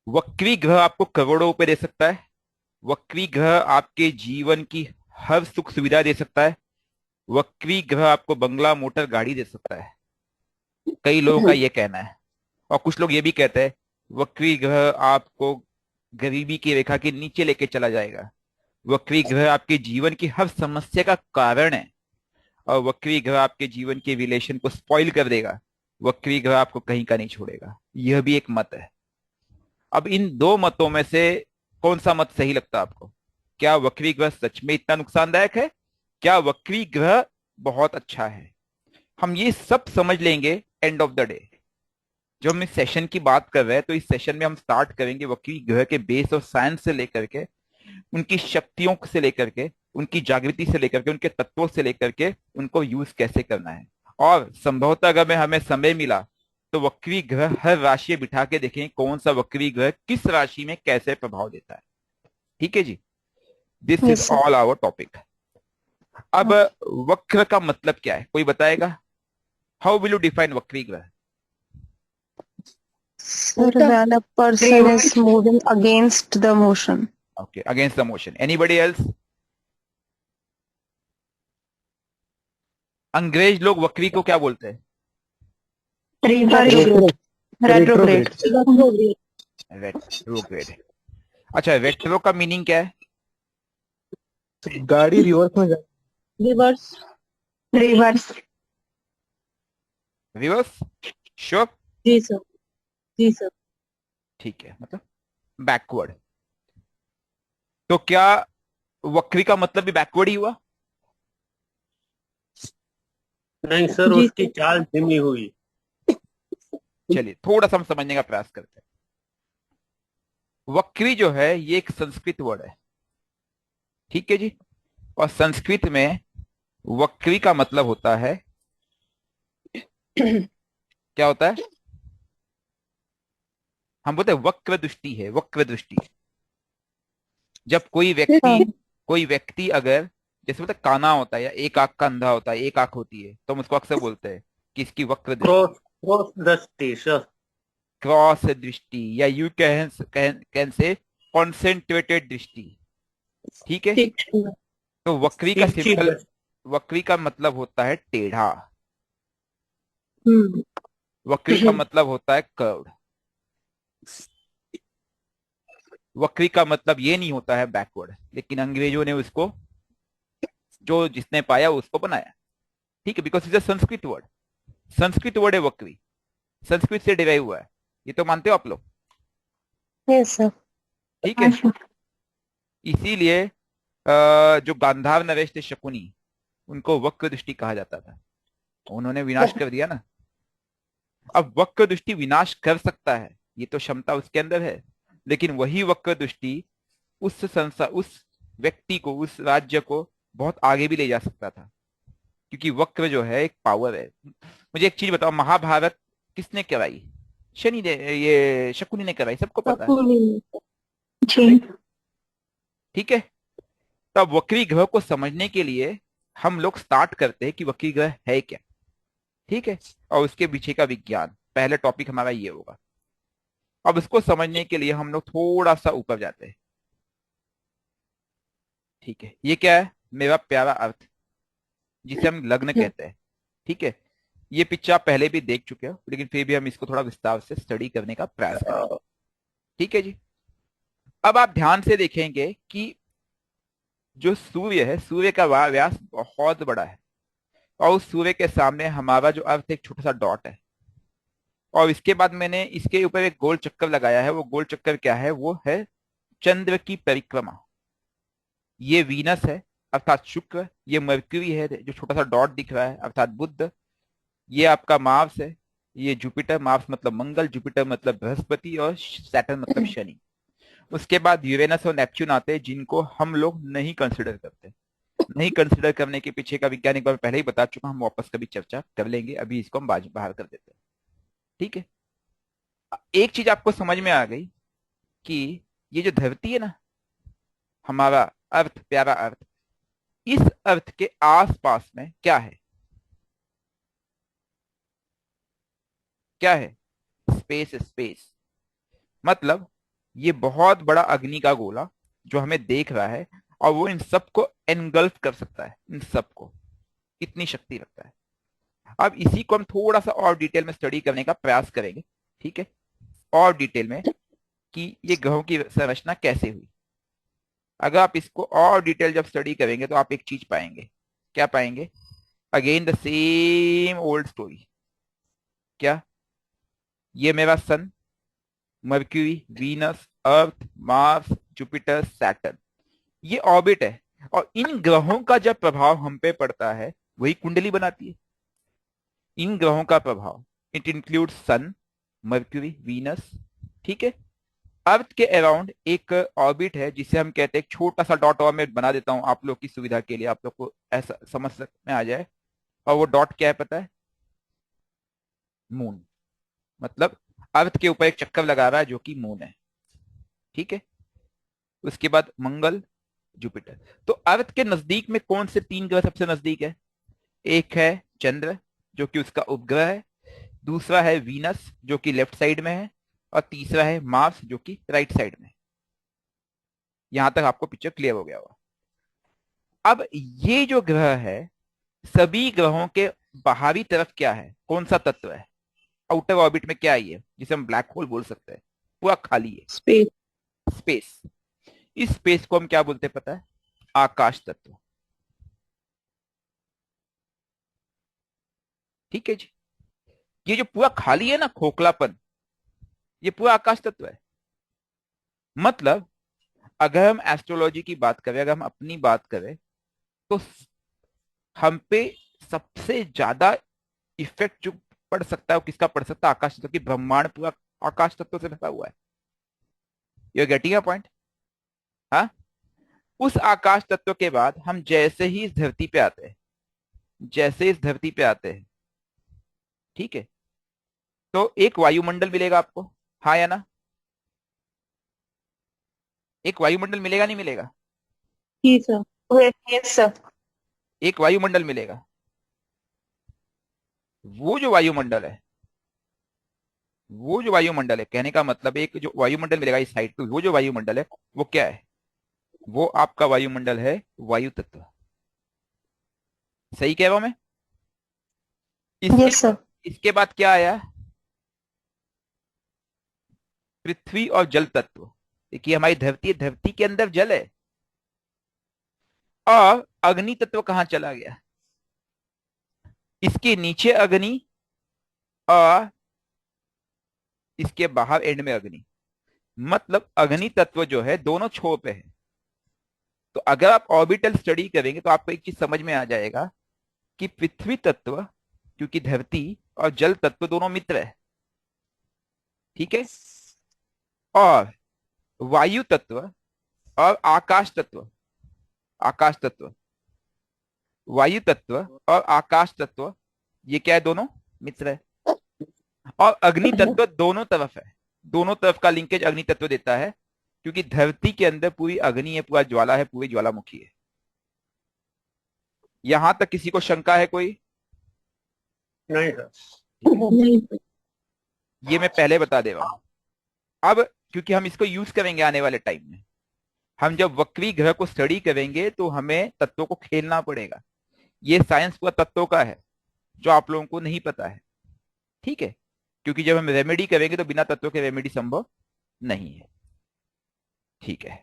वक्री ग्रह आपको करोड़ों रुपए दे सकता है। वक्री ग्रह आपके जीवन की हर सुख सुविधा दे सकता है। वक्री ग्रह आपको बंगला मोटर गाड़ी दे सकता है। कई लोगों का यह कहना है। और कुछ लोग ये भी कहते हैं वक्री ग्रह आपको गरीबी की रेखा के नीचे लेके चला जाएगा। वक्री ग्रह आपके जीवन की हर समस्या का कारण है। और वक्री ग्रह आपके जीवन के रिलेशन को स्पॉइल कर देगा। वक्री ग्रह आपको कहीं का नहीं छोड़ेगा। यह भी एक मत है। अब इन दो मतों में से कौन सा मत सही लगता है आपको? क्या वक्री ग्रह सच में इतना नुकसानदायक है? क्या वक्री ग्रह बहुत अच्छा है? हम ये सब समझ लेंगे एंड ऑफ द डे। जो हम इस सेशन की बात कर रहे हैं, तो इस सेशन में हम स्टार्ट करेंगे वक्री ग्रह के बेस और साइंस से लेकर के, उनकी शक्तियों से लेकर के, उनकी जागृति से लेकर के, उनके तत्वों से लेकर के, उनको यूज कैसे करना है। और संभवतः अगर मैं हमें समय मिला तो वक्री ग्रह हर राशि बिठा के देखें कौन सा वक्री ग्रह किस राशि में कैसे प्रभाव देता है। ठीक है जी। This is yes sir. All our topic. अब वक्र का मतलब क्या है, कोई बताएगा? हाउ विल यू डिफाइन वक्री ग्रह? Sir, when a person is moving against the motion. Okay, against the motion. Anybody else? अंग्रेज लोग वक्री को क्या बोलते हैं? Retrograde. रेट्रोग्रेड। Retrograde. रेट्रोग्रेड। अच्छा, रेट्रो का मीनिंग क्या है? गाड़ी रिवर्स में जा। Reverse. Reverse. रिवर्स? श्योर? जी सर। जी सर। ठीक है, मतलब बैकवर्ड। तो क्या वक्री का मतलब भी बैकवर्ड ही हुआ? नहीं सर, जी उसकी सर। चाल धीमी हुई। चलिए थोड़ा सा हम समझने का प्रयास करते हैं। वक्री जो है ये एक संस्कृत वर्ड है। ठीक है जी। और संस्कृत में वक्री का मतलब होता है, क्या होता है? हम बोलते हैं वक्र दृष्टि है, वक्र दृष्टि। जब कोई व्यक्ति अगर, जैसे बोलते हैं काना होता है या एक आंख का अंधा होता है, एक आंख होती है, तो हम उसको अक्सर बोलते हैं कि इसकी वक्र दृष्टि, क्रॉस क्रॉस दृष्टि सर। क्रॉस दृष्टि, या यू कैन से कॉन्सेंट्रेटेड दृष्टि। ठीक है। ठीक है। तो वक्री का तिरछी सिंपल, दृष्टि। वक्री का मतलब होता है टेढ़ा। हम्म। वक्री का मतलब होता है कर्व्ड। वक्री का मतलब ये नहीं होता है बैकवर्ड, लेकिन अंग्रेजों ने उसको, जो जिसने पाया उसको बनाया। ठीक है, because is a Sanskrit word. Sanskrit word है वक्री, संस्कृत से डिराइव हुआ है। ये तो मानते हो आप लोग? Yes sir. ठीक हाँ है। सर। इसीलिए जो गांधार नरेश थे शकुनी, उनको वक्र दृष्टि कहा जाता था। उन्होंने विनाश कर दिया ना। अब वक्र दृष्टि विनाश कर सकता है, ये तो क्षमता उसके अंदर है। लेकिन वही वक्र दृष्टि उस संस्था, उस व्यक्ति को, उस राज्य को बहुत आगे भी ले जा सकता था। क्योंकि वक्र जो है एक पावर है। मुझे एक चीज बताओ, महाभारत किसने कराई? शनि ने, ये शकुनी ने कराई, सबको पता है। जी। ठीक है। तो अब वक्री ग्रह को समझने के लिए हम लोग स्टार्ट करते हैं कि वक्री ग्रह है क्या। ठीक है। और उसके पीछे का विज्ञान, पहला टॉपिक हमारा ये होगा। अब इसको समझने के लिए हम लोग थोड़ा सा ऊपर जाते हैं। ठीक है, ये क्या है? मेरा प्यारा अर्थ, जिसे हम लग्न कहते हैं। ठीक है। ये पिक्चर आप पहले भी देख चुके हो, लेकिन फिर भी हम इसको थोड़ा विस्तार से स्टडी करने का प्रयास करेंगे। ठीक है जी। अब आप ध्यान से देखेंगे कि जो सूर्य है, सूर्य का व्यास बहुत बड़ा है। और उस सूर्य के सामने हमारा जो अर्थ एक छोटा सा डॉट है। और इसके बाद मैंने इसके ऊपर एक गोल चक्कर लगाया है। वो गोल चक्कर क्या है? वो है चंद्र की परिक्रमा। ये वीनस है, अर्थात शुक्र। ये मरक्यूरी है, जो छोटा सा डॉट दिख रहा है, अर्थात बुध। ये आपका मार्स है। ये जुपिटर, मार्स मतलब मंगल, जुपिटर मतलब बृहस्पति, और सैटर्न मतलब शनि। उसके बाद यूरेनस और नेपच्यून आते हैं, जिनको हम लोग नहीं कंसिडर करते। नहीं कंसिडर करने के पीछे का वैज्ञानिक बार पहले ही बता चुका, हम वापस कभी चर्चा कर लेंगे। अभी इसको हम बाहर कर देते हैं। ठीक है। एक चीज आपको समझ में आ गई कि ये जो धरती है ना, हमारा अर्थ, प्यारा अर्थ, इस अर्थ के आसपास में क्या है? क्या है? स्पेस। स्पेस मतलब ये बहुत बड़ा अग्नि का गोला जो हमें देख रहा है, और वो इन सबको एनगल्फ कर सकता है, इन सबको, इतनी शक्ति रखता है। अब इसी को हम थोड़ा सा और डिटेल में स्टडी करने का प्रयास करेंगे, ठीक है, और डिटेल में, कि ये ग्रहों की संरचना कैसे हुई। अगर आप इसको और डिटेल जब स्टडी करेंगे तो आप एक चीज पाएंगे। क्या पाएंगे? Again the same old story. क्या? ये मेरा सन, Mercury, Venus, Earth, Mars, Jupiter, Saturn, ये ऑर्बिट है। और इन ग्रहों का जब प्रभाव हम पे पड़ता है वही कुंडली बनाती है। इन ग्रहों का प्रभाव, it include Sun, Mercury, Venus, ठीक है। अर्थ के अराउंड एक ऑर्बिट है जिसे हम कहते हैं, एक छोटा सा डॉट और मैं बना देता हूं आप लोग की सुविधा के लिए, आप लोग को ऐसा समझ में आ जाए। और वो डॉट क्या है पता है? मून। मतलब अर्थ के ऊपर एक चक्कर लगा रहा है जो कि मून है, ठीक है। उसके बाद मंगल, जुपिटर। तो अर्थ के नजदीक में कौन से तीन ग्रह सबसे नजदीक है? एक है चंद्र जो कि उसका उपग्रह है, दूसरा है वीनस जो कि लेफ्ट साइड में है, और तीसरा है मार्स जो कि राइट साइड में है। यहां तक आपको पिक्चर क्लियर हो गया होगा। अब ये जो ग्रह है, सभी ग्रहों के बाहरी तरफ क्या है, कौन सा तत्व है? आउटर ऑर्बिट में क्या है ये, जिसे हम ब्लैक होल बोल सकते हैं, पूरा खाली है, Space. स्पेस। इस स्पेस को हम क्या बोलते हैं पता है? आकाश तत्व, ठीक है जी। ये जो पूरा खाली है ना, खोखलापन, ये पूरा आकाश तत्व है। मतलब अगर हम एस्ट्रोलॉजी की बात करें, अगर हम अपनी बात करें, तो हम पे सबसे ज्यादा इफेक्ट जो पड़ सकता है वो किसका पड़ सकता है? आकाश तत्व की। ब्रह्मांड पूरा आकाश तत्व से भरा हुआ है। You getting a point? हाँ। उस आकाश तत्व के बाद हम जैसे ही इस धरती पे आते हैं, जैसे इस धरती पे आते हैं, ठीक है, तो एक वायुमंडल मिलेगा आपको, हाँ या ना? एक वायुमंडल मिलेगा, नहीं मिलेगा? Yes, sir. Yes, sir. एक वायुमंडल मिलेगा। वो जो वायुमंडल है, वो जो वायुमंडल है, कहने का मतलब एक जो वायुमंडल मिलेगा इस साइड पे, वो जो वायुमंडल है वो क्या है? वो आपका वायुमंडल है वायु तत्व। सही कह रहा हूं मैं? इसके Yes, sir. इसके बाद क्या आया? पृथ्वी और जल तत्व। देखिए हमारी धरती है, धरती के अंदर जल है। और अग्नि तत्व कहां चला गया? इसके नीचे अग्नि, और इसके बाहर एंड में अग्नि। मतलब अग्नि तत्व जो है दोनों छोर पे है। तो अगर आप ऑर्बिटल स्टडी करेंगे तो आपको एक चीज समझ में आ जाएगा कि पृथ्वी तत्व, क्योंकि धरती और जल तत्व दोनों मित्र है, ठीक है, और वायु तत्व और आकाश तत्व, आकाश तत्व, वायु तत्व और आकाश तत्व, ये क्या है? दोनों मित्र है। और अग्नि तत्व दोनों तरफ है, दोनों तरफ का लिंकेज अग्नि तत्व देता है, क्योंकि धरती के अंदर पूरी अग्नि है, पूरा ज्वाला है, पूरी ज्वालामुखी है। यहां तक किसी को शंका है कोई? नहीं सर। नहीं. ये मैं पहले बता दे रहा हूं। अब क्योंकि हम इसको यूज करेंगे आने वाले टाइम में, हम जब वक्री ग्रह को स्टडी करेंगे तो हमें तत्वों को खेलना पड़ेगा। ये साइंस पूरा तत्वों का है जो आप लोगों को नहीं पता है, ठीक है, क्योंकि जब हम रेमेडी करेंगे तो बिना तत्वों के रेमेडी संभव नहीं है, ठीक है।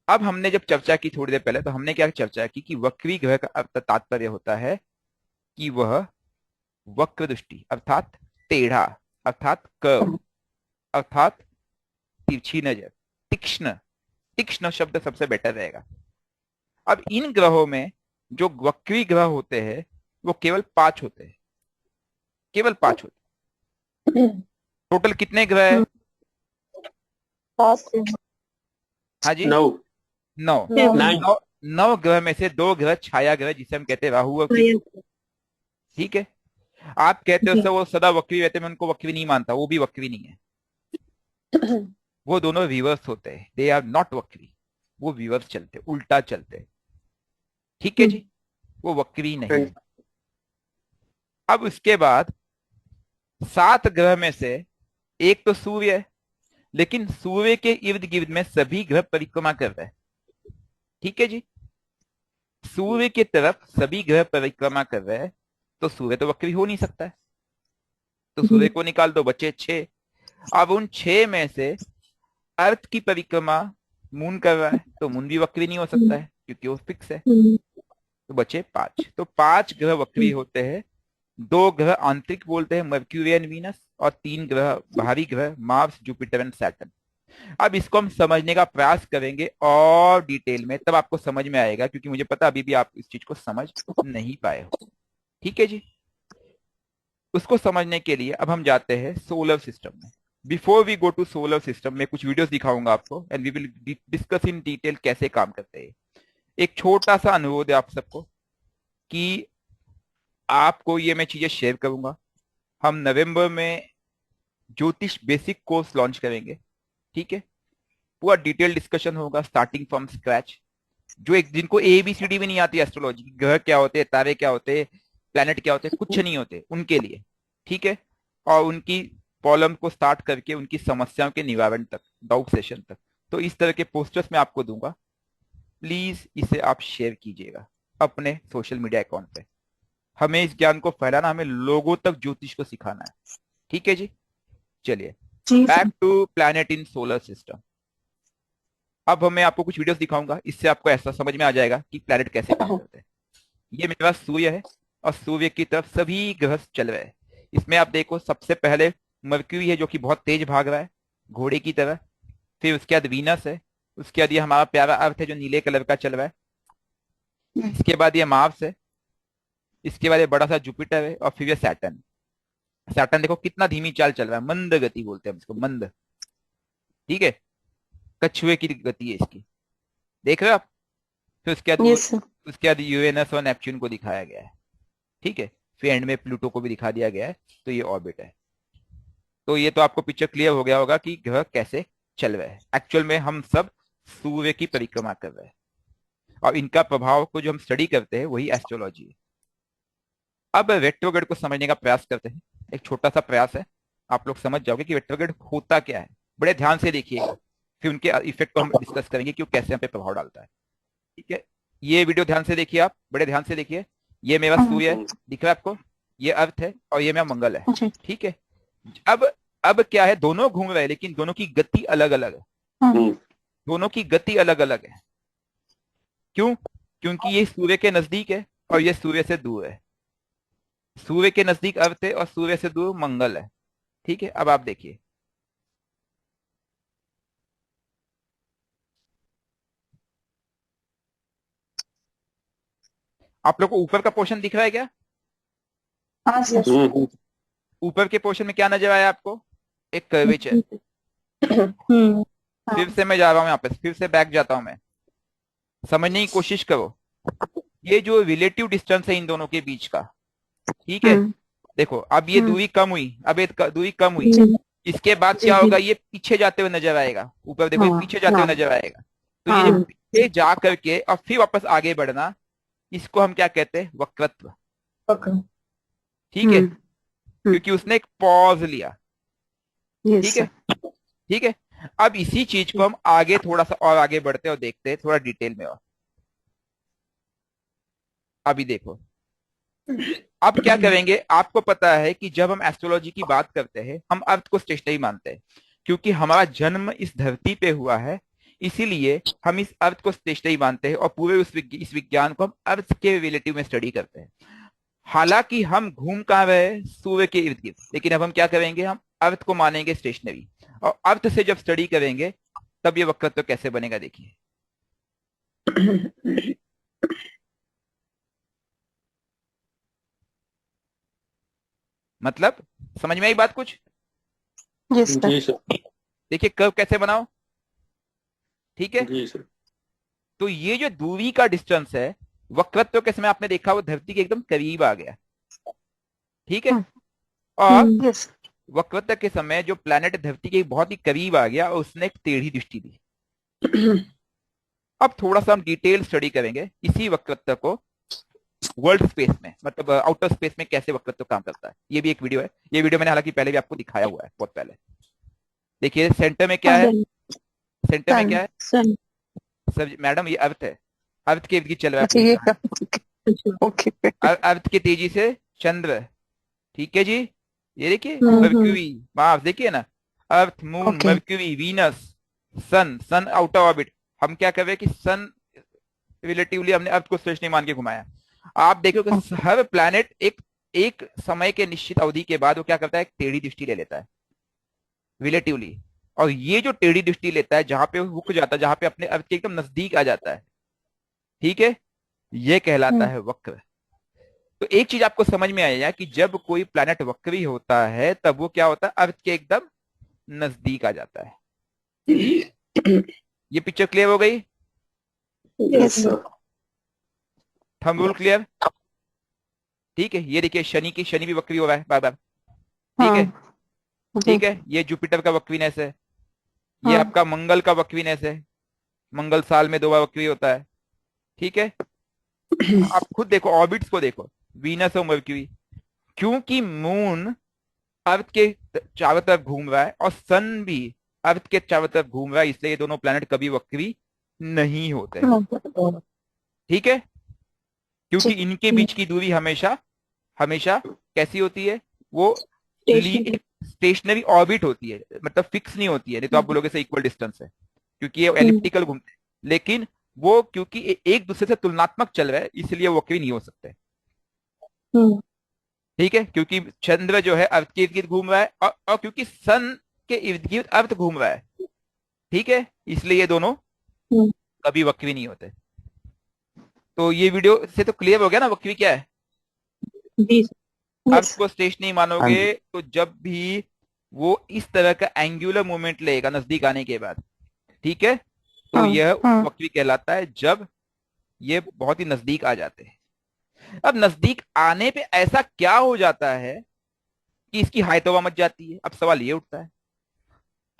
अब हमने जब चर्चा की थोड़ी देर पहले, तो हमने क्या चर्चा की कि वक्री ग्रह का तात्पर्य होता है कि वह वक्र दृष्टि, अर्थात टेढ़ा, अर्थात कर्व, अर्थात तिरछी नजर, तीक्ष्ण। तीक्ष्ण शब्द सबसे बेटर रहेगा। अब इन ग्रहों में जो वक्री ग्रह होते हैं वो केवल 5 होते हैं, केवल 5 होते हैं। टोटल कितने ग्रह है? हाँ जी, नौ। 9। नाइन। 9 ग्रह में से 2 ग्रह छाया ग्रह जिसे हम कहते हैं राहु और केतु, ठीक है। आप कहते हो सर वो सदा वक्री रहते, मैं उनको वक्री नहीं मानता, वो भी वक्री नहीं है। वो दोनों रिवर्स होते हैं, दे आर नॉट वक्री। वो रिवर्स चलते, उल्टा चलते, ठीक है जी, वो वक्री नहीं है। अब उसके बाद 7 ग्रह में से एक तो सूर्य है, लेकिन सूर्य के इर्द गिर्द में सभी ग्रह परिक्रमा कर रहे हैं। ठीक है जी, सूर्य की तरफ सभी ग्रह परिक्रमा कर रहे हैं, तो सूर्य तो वक्री हो नहीं सकता है। तो सूर्य को निकाल दो, बचे 6। अब उन 6 में से अर्थ की परिक्रमा मून कर रहा है, तो मून भी वक्री नहीं हो सकता है क्योंकि वो फिक्स है। तो बचे 5। तो 5 ग्रह वक्री होते हैं। 2 ग्रह आंतरिक बोलते हैं, मर्क्यूरी एंड वीनस, और 3 ग्रह बाहरी ग्रह, मार्स, जुपिटर एंड सैटर्न। अब इसको हम समझने का प्रयास करेंगे और डिटेल में, तब आपको समझ में आएगा, क्योंकि मुझे पता अभी भी आप इस चीज को समझ नहीं पाए हो। ठीक है जी, उसको समझने के लिए अब हम जाते हैं सोलर सिस्टम में। Before we go to solar system, में कुछ वीडियोस दिखाऊंगा आपको and we will discuss in detail कैसे काम करते हैं। एक छोटा सा अनुरोध है आप सबको कि आपको ये मैं चीजें शेयर करूंगा। हम नवंबर में ज्योतिष बेसिक कोर्स लॉन्च करेंगे। ठीक है, पूरा डिटेल डिस्कशन होगा स्टार्टिंग फ्रॉम स्क्रैच। जो एक जिनको ABCD भी नहीं आती एस्ट्रोलॉजी की, ग्रह क्या होते हैं, तारे क्या होते हैं, प्लैनेट क्या होते हैं, कुछ नहीं होते उनके लिए। ठीक है, और उनकी प्रॉब्लम को स्टार्ट करके उनकी समस्याओं के निवारण तक, डाउट सेशन तक। तो इस तरह के पोस्टर्स मैं आपको दूंगा, प्लीज इसे आप शेयर कीजिएगा अपने सोशल मीडिया अकाउंट पे। हमें इस ज्ञान को फैलाना, हमें लोगों तक ज्योतिष को सिखाना है। ठीक है जी, चलिए back to planet in solar system. अब मैं आपको कुछ वीडियोस दिखाऊंगा, इससे आपको ऐसा समझ में आ जाएगा कि प्लैनेट कैसे काम करते हैं। ये मेरे पास सूर्य है और सूर्य की तरफ सभी ग्रह चल रहे हैं। इसमें आप देखो, सबसे पहले मर्क्यूरी है जो कि बहुत तेज भाग रहा है घोड़े की तरह। फिर उसके बाद वीनस है, उसके बाद ये हमारा प्यारा अर्थ है जो नीले कलर का चल रहा है। इसके बाद ये मार्स है, इसके बाद ये बड़ा सा जुपिटर है, और फिर ये सैटर्न। सैटर्न देखो कितना धीमी चाल चल रहा है, मंद गति बोलते हैं हम इसको, मंद। ठीक है, कछुए की गति है इसकी, देख रहे हो आप। फिर उसके बाद Yes, sir. उसके बाद यूरेनस और नेपच्यून को दिखाया गया है। ठीक है, फिर एंड में प्लूटो को भी दिखा दिया गया है। तो ये ऑर्बिट है। तो ये तो आपको पिक्चर क्लियर हो गया होगा कि ग्रह कैसे चल रहे हैं। एक्चुअल में हम सब सूर्य की परिक्रमा कर रहे हैं, और इनका प्रभाव को जो हम स्टडी करते हैं वही एस्ट्रोलॉजी है। अब रेट्रोग्रेड को समझने का प्रयास करते हैं। एक छोटा सा प्रयास है, आप लोग समझ जाओगे कि रेट्रोग्रेड होता क्या है। बड़े ध्यान से देखिएगा, फिर उनके इफेक्ट को हम डिस्कस करेंगे कि वो कैसे हम पे प्रभाव डालता है। ठीक है, ये वीडियो ध्यान से देखिए, आप बड़े ध्यान से देखिए। ये मेरा सूर्य है, दिख रहा है आपको, ये अर्थ है, और ये मेरा मंगल है। ठीक है, अब क्या है, दोनों घूम रहे हैं लेकिन दोनों की गति अलग अलग है। दोनों की गति अलग अलग है। क्यों? क्योंकि ये सूर्य के नजदीक है और ये सूर्य से दूर है। सूर्य के नजदीक अर्थ है और सूर्य से दूर मंगल है। ठीक है, अब आप देखिए, आप लोग को ऊपर का पोर्शन दिख रहा है क्या? हाँ सर. ऊपर के पोर्शन में क्या नजर आया आपको? एक कर्वेचर। फिर से मैं जा रहा हूं यहाँ पे, फिर से बैक जाता हूं मैं, समझने की कोशिश करो। ये जो रिलेटिव डिस्टेंस है इन दोनों के बीच का, ठीक है, देखो अब ये दूरी कम हुई, अब ये दूरी कम हुई। इसके बाद क्या होगा, ये पीछे जाते हुए नजर आएगा। ऊपर देखो, ये पीछे जाते हुए नजर आएगा। तो ये जो पीछे जा करके और फिर वापस आगे बढ़ना, इसको हम क्या कहते हैं, वक्रत्व। ठीक है, क्योंकि उसने एक पॉज लिया। ठीक है, ठीक है। अब इसी चीज को हम आगे थोड़ा सा और आगे बढ़ते हैं और देखते हैं थोड़ा डिटेल में। और अभी देखो, अब क्या करेंगे, आपको पता है कि जब हम एस्ट्रोलॉजी की बात करते हैं हम अर्थ को स्टेशनरी मानते हैं, क्योंकि हमारा जन्म इस धरती पे हुआ है, इसीलिए हम इस अर्थ को स्टेशनरी मानते हैं और पूरे इस विज्ञान को हम अर्थ के रिलेटिव में स्टडी करते हैं। हालांकि हम घूम कहाँ रहे हैं, सूर्य के इर्द गिर्द, लेकिन अब हम क्या करेंगे, हम अर्थ को मानेंगे स्टेशनरी। और अर्थ से जब स्टडी करेंगे तब ये वक्रत्व कैसे बनेगा, देखिए। मतलब समझ में आई बात कुछ? Yes, sir. जी सर। देखिए कर्व कैसे बनाओ। ठीक है, जी सर। तो ये जो दूरी का डिस्टेंस है, वक्रत्व के समय आपने देखा वो धरती के एकदम करीब आ गया। ठीक है, और Yes. वक्रत्व के समय जो प्लैनेट धरती के बहुत ही करीब आ गया और उसने एक टेढ़ी दृष्टि दी। अब थोड़ा सा हम डिटेल स्टडी करेंगे इसी वक्रत्व को वर्ल्ड स्पेस में, मतलब आउटर स्पेस में कैसे वक्रत्व काम करता है। ये भी एक वीडियो है, ये वीडियो मैंने हालांकि पहले भी आपको दिखाया हुआ है, बहुत पहले। देखिए सेंटर में क्या है, Sun. सेंटर में क्या Sun. है, Sun. सर मैडम ये अर्थ है, अर्थ के इर्द गिर्द चल रहा है अच्छा पूरी ये कहानी। ओके। अर्थ के तेजी से चंद्र, ठीक है जी, ये देखिए हम्म। मर्क्यूरी, मार्स देखिए ना, Earth Moon okay. Mercury Venus, Sun, Sun out of orbit. हम क्या कर रहे हैं कि सन रिलेटिवली हमने अर्थ को श्रेष्ठ नहीं मान के घुमाया। आप देखो कि ओके। हर प्लैनेट एक एक समय के निश्चित अवधि के बाद वो क्या करता है, एक टेढ़ी दृष्टि ले लेता है रिलेटिवली। और ये जो टेढ़ी दृष्टि लेता है, जहां पे वो रुक जाता है, जहां पे अपने अर्थ के एकदम नजदीक आ जाता है, ठीक है, ये कहलाता हम्म। है वक्र। तो एक चीज आपको समझ में आया कि जब कोई प्लैनेट वक्री होता है तब वो क्या होता है, अर्थ के एकदम नजदीक आ जाता है। ये पिक्चर क्लियर हो गई, यस। थंब रूल क्लियर, ठीक है। ये देखिए शनि की, शनि भी वक्री हो रहा है बार बार, ठीक है, हाँ जी। ठीक है। ये जुपिटर का वक्रीनेस है, ये हाँ। आपका मंगल का वक्रीनेस है, मंगल साल में 2 बार वक्री होता है, ठीक है। आप खुद देखो ऑर्बिट्स को देखो, वीनस और मर्क्यूरी, क्योंकि मून अर्थ के चारों तरफ घूम रहा है और सन भी अर्थ के चारों तरफ घूम रहा है, इसलिए ये दोनों प्लैनेट कभी वक्री नहीं होते, हाँ, ठीक है। क्योंकि जी। इनके बीच की दूरी हमेशा हमेशा कैसी होती है, वो स्टेशन। स्टेशनरी ऑर्बिट होती है, मतलब फिक्स नहीं होती है, नहीं तो आप बोलोगे से इक्वल डिस्टेंस है, क्योंकि ये हम्म। एलिप्टिकल घूमते हैं। लेकिन वो क्योंकि एक दूसरे से तुलनात्मक चल रहा है, इसलिए वो वक्री नहीं हो सकते, हम्म। ठीक है। क्योंकि चंद्र जो है अर्थ के इर्द गिर्द घूम रहा है, और क्योंकि सन के इर्द गिर्द अर्थ घूम रहा है, ठीक है, इसलिए ये दोनों हम्म। कभी वक्री नहीं होते। तो ये वीडियो से तो क्लियर हो गया ना वक्री क्या है। जी। अर्थ यस। को स्टेश नहीं हाँ मानोगे जी। तो जब भी वो इस तरह का एंगुलर मूवमेंट लेगा नजदीक आने के बाद, ठीक है, तो हाँ। यह हाँ। वक्री कहलाता है जब ये बहुत ही नजदीक आ जाते हैं। अब नजदीक आने पे ऐसा क्या हो जाता है कि इसकी हाय तौबा मच जाती है। अब सवाल ये उठता है,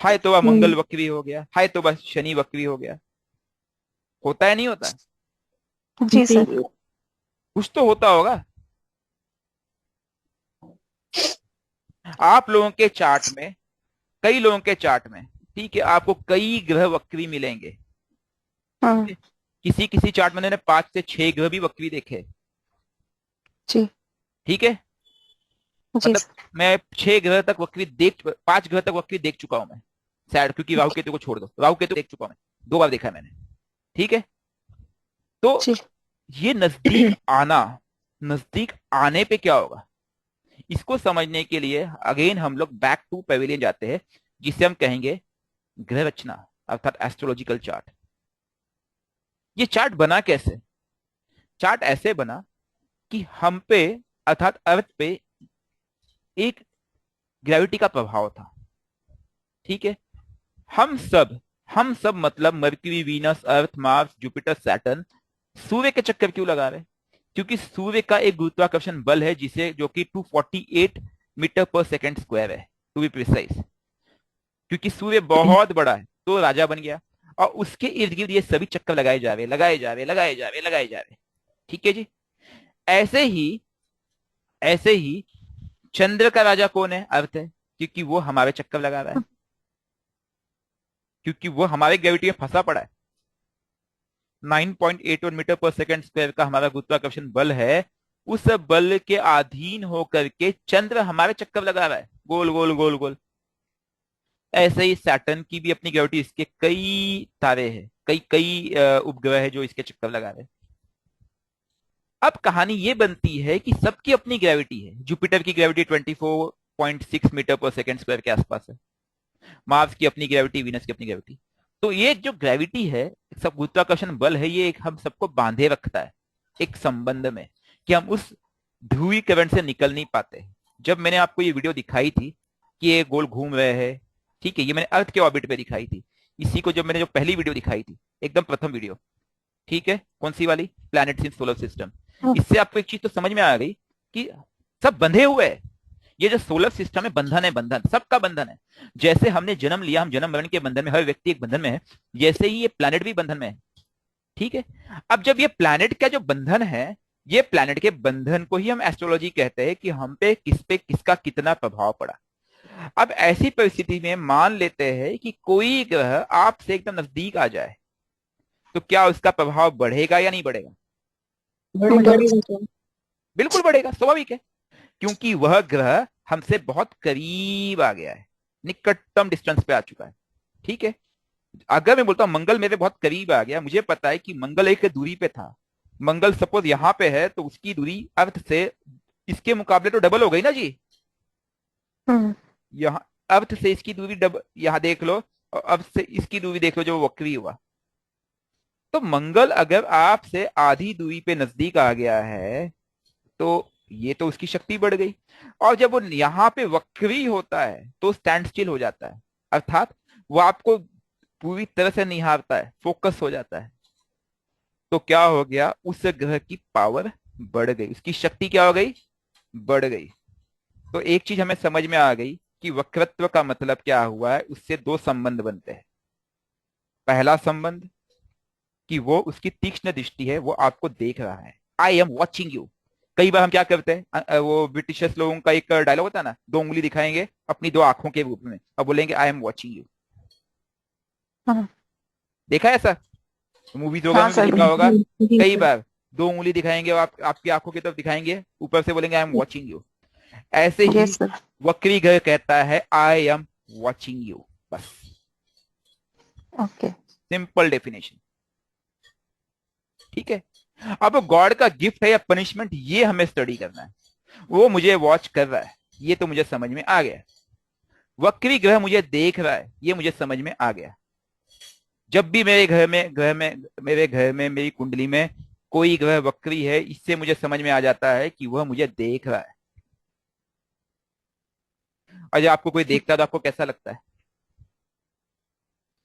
हाय तौबा मंगल वक्री हो गया, हाय तौबा शनि वक्री हो गया, होता है नहीं होता, जी सर। कुछ तो होता होगा। आप लोगों के चार्ट में, कई लोगों के चार्ट में, ठीक है, आपको कई ग्रह वक्री मिलेंगे, हाँ किसी किसी चार्ट में मैंने 5 से 6 ग्रह भी वक्री देखे, जी। ठीक है। जी मतलब सर। मैं 6 ग्रह तक वक्री देख, 5 ग्रह तक वक्री देख चुका हूं मैं, शायद, क्योंकि राहु केतु को छोड़ दो, राहु केतु देख चुका हूं मैं, 2 बार देखा है मैंने, ठीक है। तो जी। ये नजदीक आना, नजदीक आने पे क्या होगा, इसको समझने के लिए अगेन हम लोग बैक टू पेविलियन जाते हैं, जिसे हम कहेंगे ग्रह रचना, अर्थात एस्ट्रोलॉजिकल चार्ट। ये चार्ट बना कैसे, चार्ट ऐसे बना कि हम पे, अर्थात अर्थ पे एक ग्रेविटी का प्रभाव था, ठीक है। हम सब हम सब मतलब Mercury Venus Earth Mars Jupiter Saturn सूर्य के चक्कर क्यों लगा रहे हैं, क्योंकि सूर्य का एक गुरुत्वाकर्षण बल है, जिसे जो कि 248 मीटर पर सेकेंड स्क्वायर है, टू बी प्रिसाइज। क्योंकि सूर्य बहुत बड़ा है तो राजा बन गया, और उसके इर्द गिर्द ये सभी चक्कर लगाए जा रहे, लगाए जा रहे, लगाए जा रहे, लगाए जा रहे, ठीक है जी। ऐसे ही ऐसे ही चंद्र का राजा कौन है, अर्थ है, क्योंकि वो हमारे चक्कर लगा रहा है, क्योंकि वो हमारे ग्रेविटी में फंसा पड़ा है। 9.81 मीटर पर सेकेंड स्क्वायर का हमारा गुरुत्वाकर्षण बल है, उस बल के अधीन होकर के चंद्र हमारे चक्कर लगा रहा है, गोल गोल गोल गोल। ऐसे ही सैटर्न की भी अपनी ग्रेविटी, इसके कई तारे हैं, कई कई उपग्रह है जो इसके चक्कर लगा रहे हैं। अब कहानी ये बनती है कि सबकी अपनी ग्रेविटी है, जुपिटर की ग्रेविटी 24.6 मीटर पर सेकेंड स्क्वायर के आसपास है, मार्स की अपनी ग्रेविटी, वीनस की अपनी ग्रेविटी। तो ये जो ग्रेविटी है, सब गुरुत्वाकर्षण बल है, ये एक हम सबको बांधे रखता है एक संबंध में, कि हम उस ध्रुवीकरण से निकल नहीं पाते। जब मैंने आपको ये वीडियो दिखाई थी कि ये गोल घूम रहे हैं, ठीक है, ये मैंने अर्थ के ऑर्बिट पे दिखाई थी। इसी को जब मैंने जो पहली वीडियो दिखाई थी, एकदम प्रथम वीडियो, ठीक है, कौन सी वाली, प्लैनेट्स इन सोलर सिस्टम, इससे आपको एक चीज तो समझ में आ गई कि सब बंधे हुए हैं। ये जो सोलर सिस्टम है, बंधन है, बंधन सबका बंधन है। जैसे हमने जन्म लिया, हम जन्म मरण के बंधन में, हर व्यक्ति एक बंधन में है, जैसे ही ये प्लैनेट भी बंधन में है, ठीक है। अब जब ये प्लैनेट का जो बंधन है, ये प्लैनेट के बंधन को ही हम एस्ट्रोलॉजी कहते हैं कि हम पे किसका कितना प्रभाव पड़ा। अब ऐसी परिस्थिति में मान लेते हैं कि कोई ग्रह आपसे एकदम नजदीक आ जाए, तो क्या उसका प्रभाव बढ़ेगा या नहीं बढ़ेगा? बढ़ेगा। बिल्कुल बढ़ेगा, स्वाभाविक है, क्योंकि वह ग्रह हमसे बहुत करीब आ गया है, निकटतम डिस्टेंस पे आ चुका है। ठीक है, अगर मैं बोलता हूं मंगल मेरे बहुत करीब आ गया, मुझे पता है कि मंगल एक दूरी पे था, मंगल सपोज यहां पे है, तो उसकी दूरी अर्थ से इसके मुकाबले तो डबल हो गई ना जी। हम्म। यहाँ अर्थ से इसकी दूरी डबल, यहाँ देख लो, और अर्थ से इसकी दूरी देख लो जो वक्री हुआ। तो मंगल अगर आपसे आधी दूरी पे नजदीक आ गया है, तो ये तो उसकी शक्ति बढ़ गई। और जब वो यहाँ पे वक्री होता है तो स्टैंड स्टिल हो जाता है, अर्थात वो आपको पूरी तरह से निहारता है, फोकस हो जाता है। तो क्या हो गया, उस ग्रह की पावर बढ़ गई, उसकी शक्ति क्या हो गई, बढ़ गई। तो एक चीज हमें समझ में आ गई कि वक्रत्व का मतलब क्या हुआ है, उससे दो संबंध बनते हैं। पहला संबंध कि वो उसकी तीक्ष्ण दृष्टि है, वो आपको देख रहा है, आई एम वॉचिंग यू। कई बार हम क्या करते हैं, वो ब्रिटिशर्स लोगों का एक डायलॉग होता है ना, दो उंगली दिखाएंगे अपनी दो आंखों के रूप में और बोलेंगे आई एम वॉचिंग यू। हाँ। देखा है ऐसा, मूवीज वगैरह हाँ में भी सर। देखा होगा। जी कई सर। बार दो उंगली दिखाएंगे और आपकी आंखों की तरफ दिखाएंगे, ऊपर से बोलेंगे आई एम वॉचिंग यू। ऐसे ही यस सर। वक्री ग्रह कहता है आई एम वॉचिंग यू, बस, ओके। Simple definition. ठीक है, अब गॉड का गिफ्ट है या पनिशमेंट, ये हमें स्टडी करना है। वो मुझे वॉच कर रहा है, ये तो मुझे समझ में आ गया। वक्री ग्रह मुझे देख रहा है, ये मुझे समझ में आ गया। जब भी मेरे घर में मेरी कुंडली में कोई ग्रह वक्री है, इससे मुझे समझ में आ जाता है कि वह मुझे देख रहा है। और जब आपको कोई देखता है तो आपको कैसा लगता है?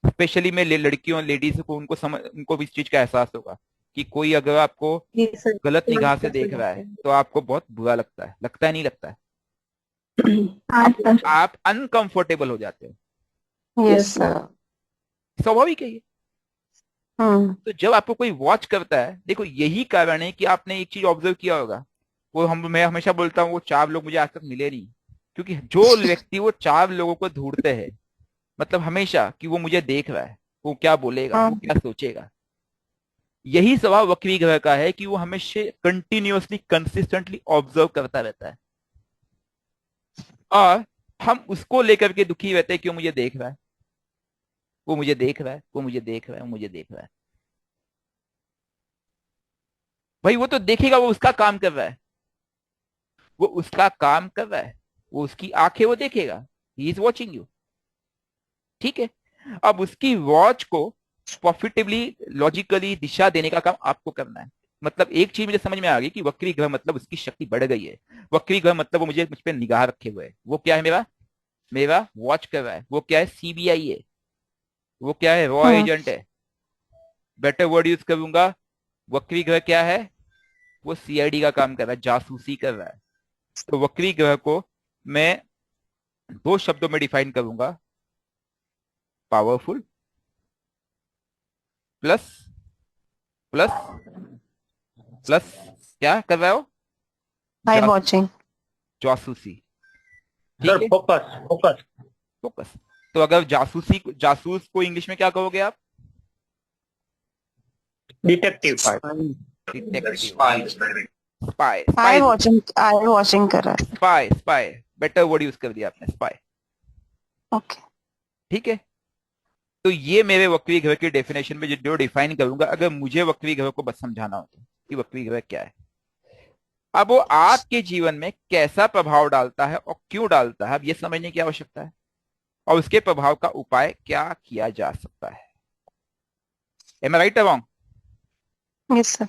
स्पेशली में लड़कियों लेडीज को, उनको भी इस चीज का एहसास होगा कि कोई अगर आपको जी सर। गलत निगाह से देख रहा है तो आपको बहुत बुरा लगता है नहीं लगता है? हाँ सर। आप अनकंफर्टेबल हो जाते हो, यस सर। स्वाभाविक है ये। हम्म। तो जब आपको कोई वॉच करता है, देखो यही कारण है कि आपने एक चीज ऑब्जर्व किया होगा, वो मैं हमेशा बोलता हूँ वो चार लोग मुझे आज तक मिले नहीं, क्योंकि जो व्यक्ति वो चार लोगों को ढूंढते हैं, मतलब हमेशा कि वो मुझे देख रहा है, वो क्या बोलेगा, वो हाँ। क्या सोचेगा। यही स्वभाव वक्री ग्रह का है कि वो हमेशा कंटिन्यूअसली कंसिस्टेंटली ऑब्जर्व करता रहता है, और हम उसको लेकर के दुखी रहते हैं, क्यों मुझे देख रहा है, वो मुझे देख रहा है, वो मुझे देख रहा है, वो मुझे देख रहा है। भाई वो तो देखेगा, वो उसका काम कर रहा है, वो उसका काम कर रहा है, वो उसकी आंखें वो देखेगा, ही इज वॉचिंग यू। ठीक है, अब उसकी वॉच को प्रॉफिटेबली लॉजिकली दिशा देने का काम आपको करना है। मतलब एक चीज मुझे समझ में आ गई कि वक्री ग्रह मतलब उसकी शक्ति बढ़ गई है। वक्री ग्रह मतलब वो मुझ पे निगाह रखे हुए है, वो क्या है, मेरा मेरा वॉच कर रहा है। वो क्या है, सीबीआई है, वो क्या है, रॉ हाँ। एजेंट है। बेटर वर्ड यूज करूंगा, वक्री ग्रह क्या है, वो सीआईडी का काम कर रहा है, जासूसी कर रहा है। तो वक्री ग्रह को मैं दो शब्दों में डिफाइन करूंगा, पावरफुल प्लस प्लस प्लस, क्या कर रहा हो, आई जास, वॉचिंग। जासूसी। ठीक सर है, फोकस फोकस। फोकस। तो अगर जासूस को इंग्लिश में क्या कहोगे आप? Detective. Detective, spy, I spy, watching. I watching कर रहा है। Spy, spy, better word use कर दिया आपने, स्पाई। ओके। ठीक है, तो ये मेरे वक्री ग्रह की डेफिनेशन में जो डिफाइन करूंगा, अगर मुझे वक्री ग्रह को बस समझाना हो तो कि वक्री ग्रह क्या है। अब वो आपके जीवन में कैसा प्रभाव डालता है और क्यों डालता है, अब ये समझने की आवश्यकता है, और उसके प्रभाव का उपाय क्या किया जा सकता है। Am I right about? Yes sir.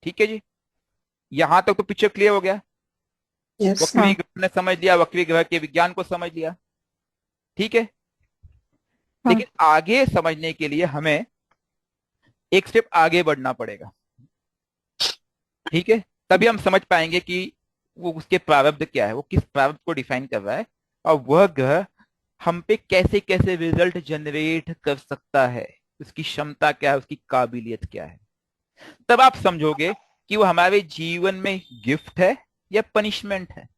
ठीक है जी, यहां तक तो पिक्चर क्लियर हो गया। यस। वक्री हाँ। ग्रह ने समझ लिया, वक्री ग्रह के विज्ञान को समझ लिया। ठीक है, हाँ। लेकिन आगे समझने के लिए हमें एक स्टेप आगे बढ़ना पड़ेगा। ठीक है, तभी हम समझ पाएंगे कि वो उसके प्रारब्ध क्या है, वो किस प्रारब्ध को डिफाइन कर रहा है, और वह ग्रह हम पे कैसे कैसे रिजल्ट जनरेट कर सकता है, उसकी क्षमता क्या है, उसकी काबिलियत क्या है। तब आप समझोगे कि वो हमारे जीवन में गिफ्ट है या पनिशमेंट है।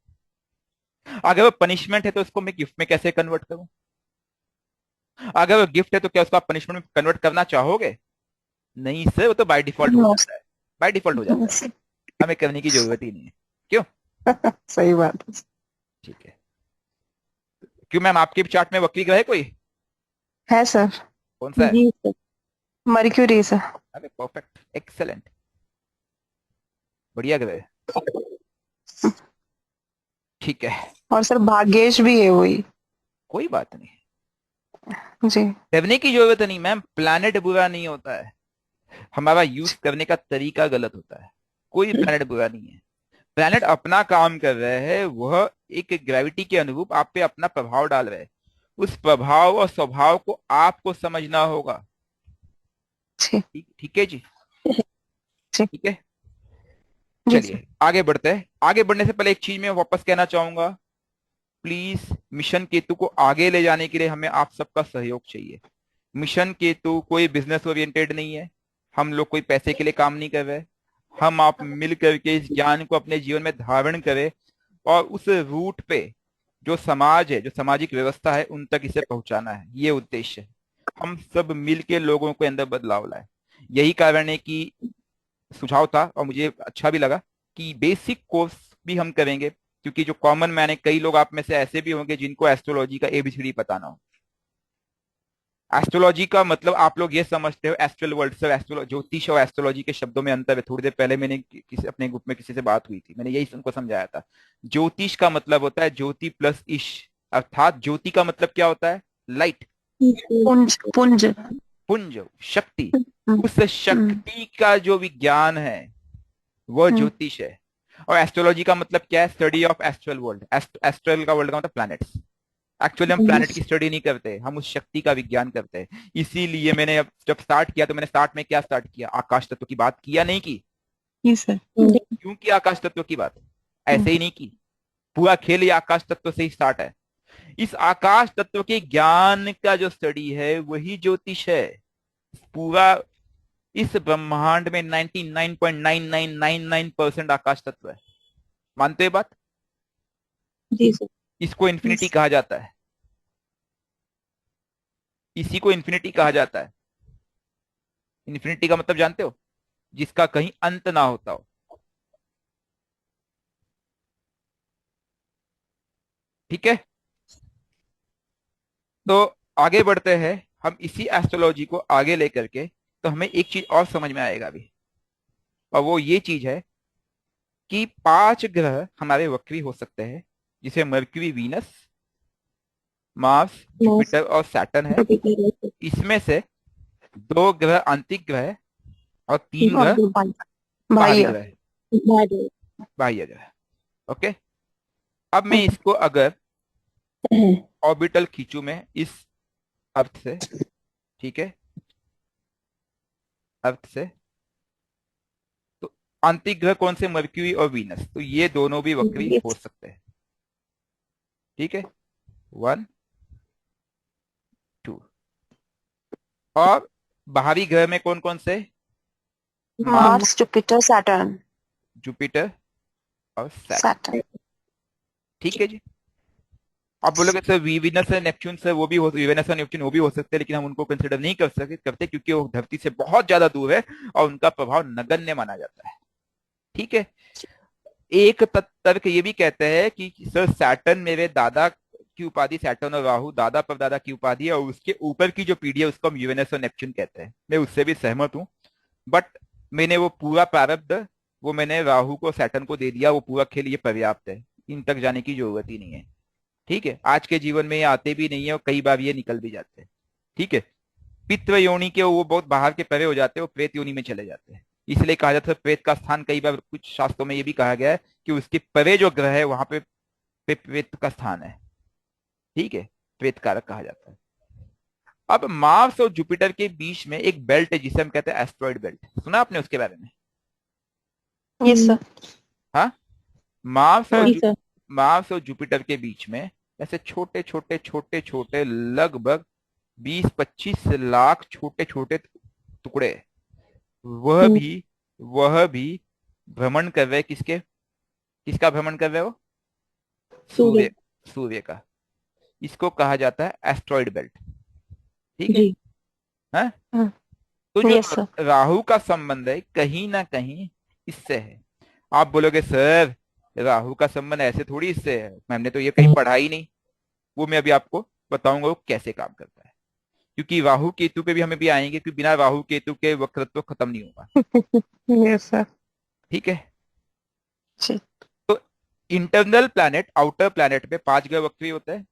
अगर वो पनिशमेंट है तो उसको मैं गिफ्ट में कैसे कन्वर्ट करूं? अगर वो गिफ्ट है तो क्या उसको आप पनिशमेंट में कन्वर्ट करना चाहोगे? नहीं सर, वो तो बाय डिफॉल्ट हो नो जाता है। बाय डिफॉल्ट हो जाता है, सर। हमें करने की जरूरत ही नहीं है। क्यों? सही बात है। ठीक है। क्यों मैम, आपके चार्ट में वक्री ग्रह है कोई? है सर। कौन सा है? जी सर। Mercury sir. अरे परफेक्ट, एक्सेलेंट, बढ़िया ग्रह है। ठीक है, और सर भाग्येश भी है वही। कोई बात नहीं, जी। डरने की जरूरत नहीं मैम, प्लैनेट बुरा नहीं होता है, हमारा यूज करने का तरीका गलत होता है। कोई प्लैनेट बुरा नहीं है। प्लैनेट अपना काम कर रहे हैं, वह एक ग्रेविटी के अनुरूप आप पे अपना प्रभाव डाल रहे हैं। उस प्रभाव और स्वभाव को आपको समझना होगा। जी। ठीक, ठीक है जी। जी। ठीक है, जी सर। चलिए आगे बढ़ते हैं। आगे बढ़ने से पहले एक चीज मैं वापस कहना चाहूंगा, प्लीज मिशन केतु को आगे ले जाने के लिए हमें आप सबका सहयोग चाहिए। मिशन केतु कोई बिजनेस ओरिएंटेड नहीं है, हम लोग कोई पैसे के लिए काम नहीं कर रहे। हम आप मिल करके इस ज्ञान को अपने जीवन में धारण करें और उस रूट पे जो समाज है, जो सामाजिक व्यवस्था है, उन तक इसे पहुंचाना है, ये उद्देश्य है। हम सब मिल के लोगों के अंदर बदलाव लाए। यही कारण है कि सुझाव था और मुझे अच्छा भी लगा कि बेसिक कोर्स भी हम करेंगे, क्योंकि जो कॉमन मैन है, कई लोग आप में से ऐसे भी होंगे जिनको एस्ट्रोलॉजी का एबीसीडी पता ना हो। एस्ट्रोलॉजी का मतलब आप लोग ये समझते हो एस्ट्रल वर्ल्ड से, ज्योतिष और एस्ट्रोलॉजी के शब्दों में अंतर है। थोड़ी देर पहले मैंने किसी अपने ग्रुप में किसी से बात हुई थी, मैंने यही उनको समझाया था। ज्योतिष का मतलब होता है ज्योति प्लस ईश, अर्थात ज्योति का मतलब क्या होता है? लाइट। पुंज पुंज। पुंज, शक्ति। हम्म। उस शक्ति का जो विज्ञान है वह हम्म। ज्योतिष है। और एस्ट्रोलॉजी का मतलब क्या है? Study of astral world. Astral का वर्ल्ड का मतलब प्लैनेट्स। एक्चुअली हम प्लैनेट की स्टडी नहीं करते, हम उस शक्ति का विज्ञान करते हैं। इसीलिए मैंने अब जब स्टार्ट किया तो मैंने स्टार्ट में क्या स्टार्ट किया? आकाश तत्व की बात किया, नहीं की? जी सर। क्यों की आकाश तत्व की बात? ऐसे ही नहीं की। पूरा खेल ये आकाश तत्व से ही स्टार्ट है। इस आकाश तत्व के ज्ञान का जो स्टडी है वही ज्योतिष है। पूरा इस ब्रह्मांड में 99.9999% आकाश तत्व है। मानते हो बात? जी सर। इसको इन्फिनिटी कहा जाता है। इसी को इन्फिनिटी कहा जाता है। इन्फिनिटी का मतलब जानते हो? जिसका कहीं अंत ना होता हो। ठीक है, तो आगे बढ़ते हैं। हम इसी एस्ट्रोलॉजी को आगे लेकर के, तो हमें एक चीज और समझ में आएगा अभी, और वो ये चीज है कि 5 ग्रह हमारे वक्री हो सकते हैं, जिसे मर्क्यूरी, वीनस, मार्स, जुपिटर और सैटर्न है। इसमें से 2 ग्रह आंतरिक ग्रह है और 3 और ग्रह दो भाई। बाहरी भाई। ग्रह है, बाह्य ग्रह। ओके, अब मैं इसको अगर ऑर्बिटल खींचू मैं इस अर्थ से, ठीक है, अर्थ से, तो आंतरिक ग्रह कौन से? मर्क्यूरी और वीनस, तो ये दोनों भी वक्री हो सकते हैं। ठीक है, 1 2। और बाहरी ग्रह में कौन कौन से? Mars, Mars Jupiter Saturn. Jupiter और सैटर्न। सैटर्न। ठीक है जी। आप बोलोगे सर वीनस है, नेपच्यून से, वो भी हो, वीनस और नेपच्यून वो भी हो सकते हैं, लेकिन हम उनको कंसिडर नहीं कर सकते करते, क्योंकि वो धरती से बहुत ज्यादा दूर है और उनका प्रभाव नगण्य माना जाता है। ठीक है। एक तर्क ये भी कहते हैं कि सर सैटर्न मेरे दादा की उपाधि, सैटर्न और राहु दादा परदादा की उपाधि है, और उसके ऊपर की जो पीढ़ी है उसको हम यूरेनस और नेपच्यून कहते हैं। मैं उससे भी सहमत हूँ, बट मैंने वो पूरा प्रारब्ध, वो मैंने राहु को सैटर्न को दे दिया, वो पूरा खेल ये पर्याप्त है, इन तक जाने की जरूरत ही नहीं है। ठीक है, आज के जीवन में ये आते भी नहीं है और कई बार ये निकल भी जाते हैं। ठीक है, पितृ योनि के वो बहुत बाहर के परे हो जाते हैं, वो प्रेत योनि में चले जाते हैं। इसलिए कहा जाता है प्रेत का स्थान, कई बार कुछ शास्त्रों में ये भी कहा गया है कि उसके परे जो ग्रह है वहां पे प्रेत का स्थान है। ठीक है, प्रेत कारक कहा जाता है। अब मार्स और जुपिटर के बीच में एक बेल्ट है जिसे हम कहते हैं एस्ट्रॉइड बेल्ट, सुना आपने उसके बारे में? Yes sir. हाँ, मार्स और जी सर। मार्स और जुपिटर के बीच में ऐसे छोटे छोटे छोटे छोटे लगभग 20-25 लाख छोटे छोटे टुकड़े, वह भी वह भी भ्रमण कर रहे, किसके? किसका भ्रमण कर रहे हो? सूर्य। सूर्य का, इसको कहा जाता है एस्ट्रॉइड बेल्ट। ठीक है। जी। हाँ? हाँ। तो जो यस सर। राहु का संबंध है कहीं ना कहीं इससे है। आप बोलोगे सर राहु का संबंध ऐसे थोड़ी इससे है, हमने तो ये कहीं पढ़ा ही नहीं। वो मैं अभी आपको बताऊंगा वो कैसे काम करता है, क्योंकि राहु केतु पे भी हमें भी आएंगे, क्योंकि बिना राहु केतु के वक्रत्व खत्म नहीं होगा। Yes sir. ठीक है। जी। तो इंटरनल प्लैनेट, आउटर प्लैनेट पे 5 ग्रह वक्री होते हैं।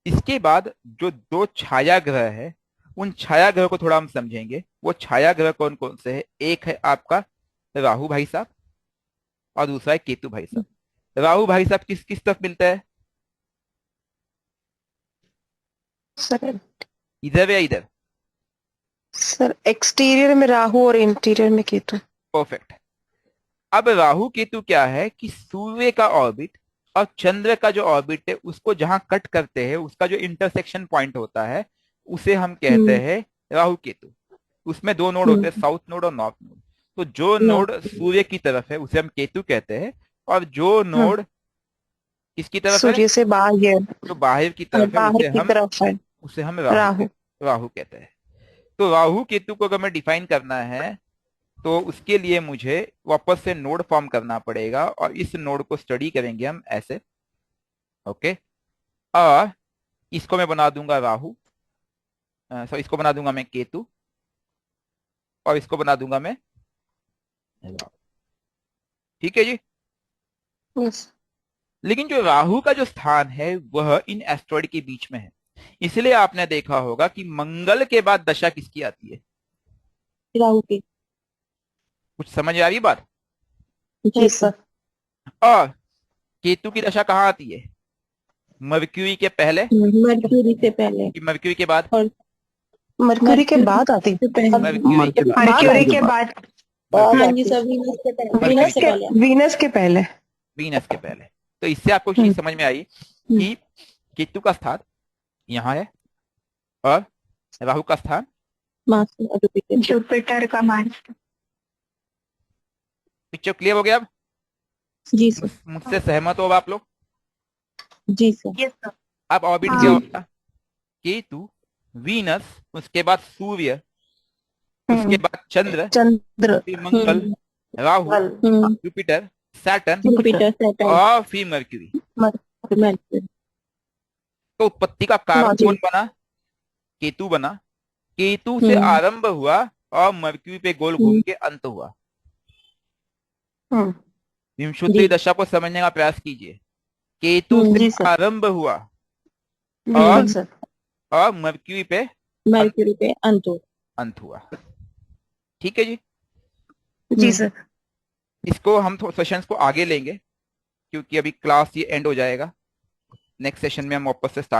इसके बाद जो 2 छाया ग्रह है, उन छाया ग्रह को थोड़ा हम समझेंगे। वो छाया ग्रह कौन कौन से है? एक है आपका राहु भाई साहब, और दूसरा है केतु भाई साहब। राहु भाई साहब किस किस तरफ मिलता है? सर। इधर या इधर? सर एक्सटीरियर में राहु और इंटीरियर में केतु। परफेक्ट। अब राहु केतु क्या है कि सूर्य का ऑर्बिट और चंद्र का जो ऑर्बिट है उसको जहां कट करते हैं, उसका जो इंटरसेक्शन पॉइंट होता है उसे हम कहते हैं राहु केतु। उसमें 2 नोड होते हैं, साउथ नोड और नॉर्थ नोड। तो जो नोड सूर्य की तरफ है उसे हम केतु कहते हैं, और जो हम्म। नोड किसकी तरफ है, सूर्य से बाह्य जो बाहर की और तरफ है, बाहर की तरफ है उसे हम राहु। राहु कहते हैं। तो राहु केतु को अगर मैं डिफाइन करना है तो उसके लिए मुझे वापस से नोड फॉर्म करना पड़ेगा, और इस नोड को स्टडी करेंगे हम ऐसे। ओके। और इसको मैं बना दूंगा राहु, इसको बना दूंगा मैं केतु, और इसको बना दूंगा मैं राहु। ठीक है जी। यस। लेकिन जो राहु का जो स्थान है वह इन एस्ट्रॉइड के बीच में है। इसलिए आपने देखा होगा कि मंगल के बाद दशा किसकी आती है? राहु की। कुछ समझ आ रही बात? जी सर। और केतु की दशा कहाँ आती है? मर्क्यूरी के पहले मरक्यूरी से पहले कि मर्क्यूरी के बाद? और मरक्यूरी के बाद आती है। मर्क्यूरी के बाद। मरक्यूरी के बाद। मर्क्यूरी हाँ जी सर, वीनस के पहले। वीनस के वीनस के पहले। वीनस के पहले। तो इससे आपको चीज समझ में आई कि केतु का स्थान यहाँ है, और राहु का स्थान जुपिटर का मार्स। पिक्चर क्लियर हो गया? अब जी सर। मुझसे सहमत हो अब आप लोग? जी सर। Yes sir. अब ऑर्बिट क्या होगा? केतु, वीनस, उसके बाद सूर्य, उसके बाद चंद्र, चंद्र, फिर मंगल, राहु, जुपिटर, सैटर्न, जुपिटर, और फिर मर्क्यूरी। तो उत्पत्ति का कारण कौन बना? केतु बना। केतु से आरंभ हुआ और मर्क्यूरी पे गोल घूम के अंत हुआ। विंशुद्धि दशा को समझने का प्रयास कीजिए। केतु से आरंभ हुआ और मर्क्यूरी पे अंत हुआ। ठीक है जी। जी सर। इसको हम सेशंस को आगे लेंगे, क्योंकि अभी क्लास ये एंड हो जाएगा। नेक्स्ट सेशन में हम वापस से स्टार्ट